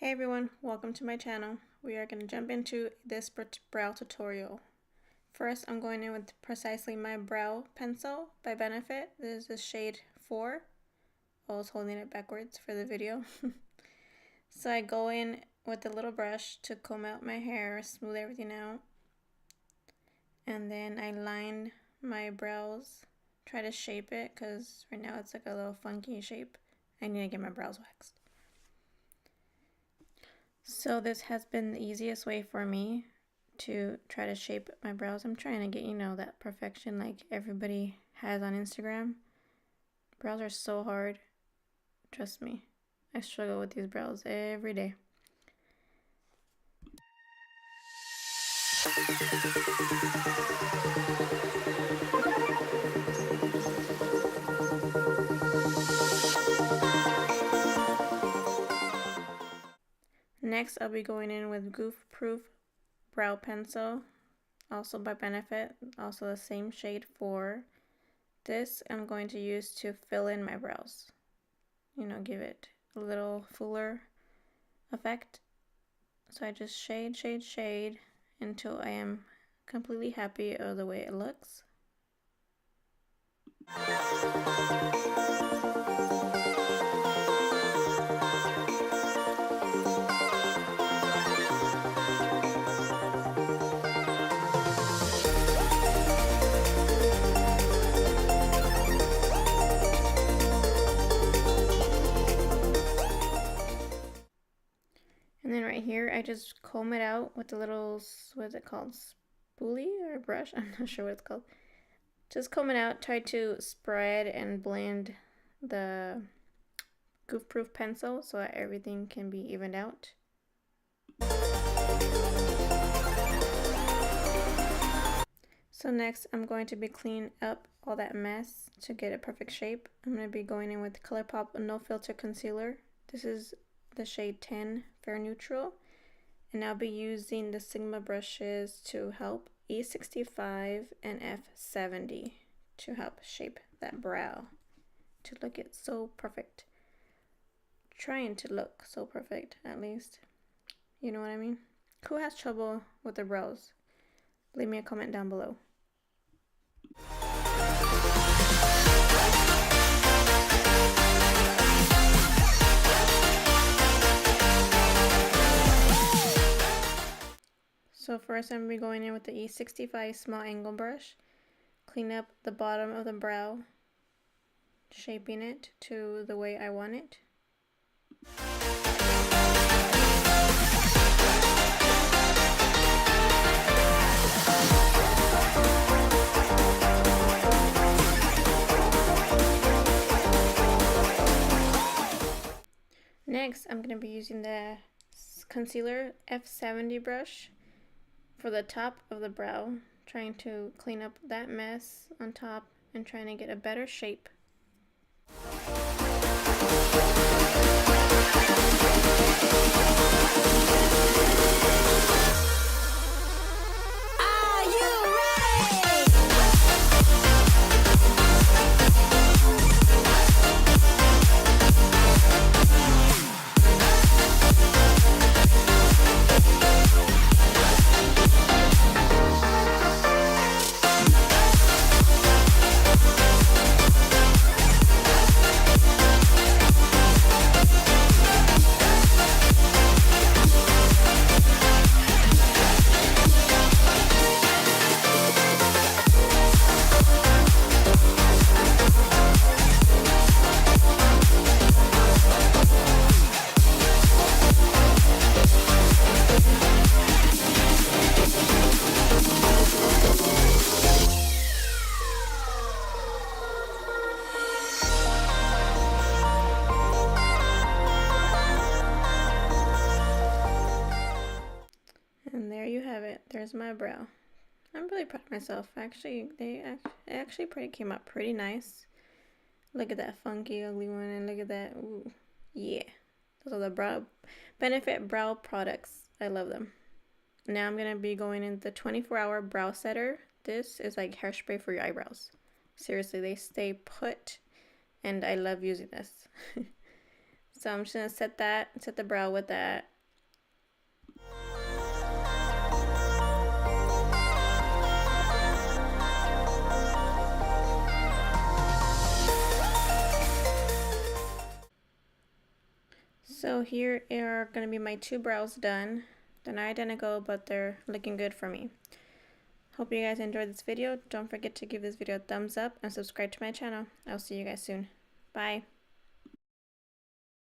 Hey everyone, welcome to my channel. We are going to jump into this brow tutorial. First, I'm going in with precisely my brow pencil by Benefit. This is the shade 4. I was holding it backwards for the video. So I go in with a little brush to comb out my hair, smooth everything out. And then I line my brows, try to shape it because right now it's like a little funky shape. I need to get my brows waxed. So this has been the easiest way for me to try to shape my brows. I'm trying to get, that perfection like everybody has on Instagram. Brows are so hard. Trust me. I struggle with these brows every day. Next, I'll be going in with Goof Proof brow pencil, also by Benefit, also the same shade 4. This I'm going to use to fill in my brows. Give it a little fuller effect. So I just shade until I am completely happy of the way it looks. And then right here, I just comb it out with a little, what is it called? Spoolie or brush? I'm not sure what it's called. Just comb it out, try to spread and blend the Goof Proof pencil so that everything can be evened out. So next, I'm going to be cleaning up all that mess to get a perfect shape. I'm going to be going in with Colourpop No Filter Concealer. This is the shade 10 Fair Neutral, and I'll be using the Sigma brushes to help E65 and F70 to help shape that brow to look it so perfect. Trying to look so perfect, at least. You know what I mean? Who has trouble with their brows? Leave me a comment down below. So first I'm going to be going in with the E65 small angle brush, clean up the bottom of the brow, shaping it to the way I want it. Next, I'm going to be using the concealer F70 brush for the top of the brow, trying to clean up that mess on top and trying to get a better shape. And there you have it. There's my brow. I'm really proud of myself. Actually, it actually came out pretty nice. Look at that funky, ugly one, and look at that. Ooh, yeah. Those are the Benefit brow products. I love them. Now I'm gonna be going in the 24-hour brow setter. This is like hairspray for your eyebrows. Seriously, they stay put, and I love using this. So I'm just gonna set the brow with that. So here are gonna be my two brows done. They're not identical, but they're looking good for me. Hope you guys enjoyed this video. Don't forget to give this video a thumbs up and subscribe to my channel. I'll see you guys soon. Bye.